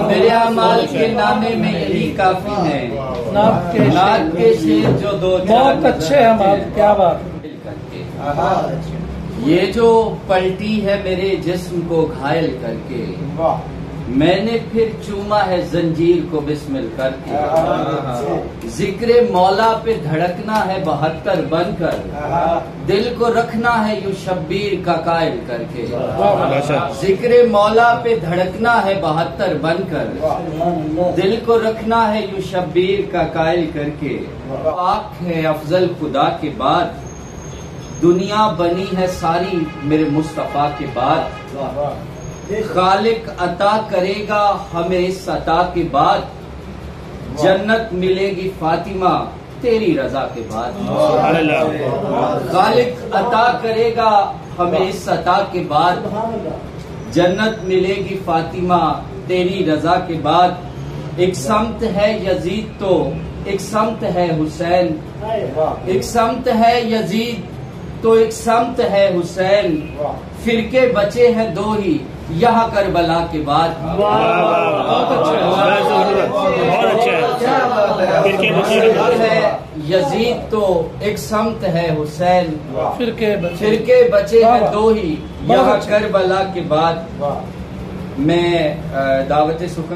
मेरे अमाल के नामे में यही काफी है। नात के शेर जो दो बहुत अच्छे अमाल, क्या बात। ये जो पलटी है मेरे जिस्म को घायल करके, मैंने फिर चूमा है जंजीर को बिस्मिल करके। जिक्र मौला पे धड़कना है 72 बनकर, दिल को रखना है यूं शब्बीर का कायल करके। जिक्र मौला पे धड़कना है 72 बनकर, दिल को रखना है यूं शब्बीर का कायल करके। पाक है अफजल खुदा के बाद, दुनिया बनी है सारी मेरे मुस्तफा के बाद। खालिक अता करेगा हमें इस अता के बाद, जन्नत मिलेगी फातिमा तेरी रजा के बाद। खालिक अता करेगा हमें इस अता के बाद, जन्नत मिलेगी फातिमा तेरी रजा के बाद। एक समत है यजीद तो एक समत है हुसैन, एक समत है यजीद तो एक समत है हुसैन। फिरके बचे हैं दो ही यहाँ करबला के बाद। बहुत अच्छा है यजीद तो एक समत है हुसैन, फिरके बचे हैं दो ही यहाँ करबला के बाद। मैं दावत सुखन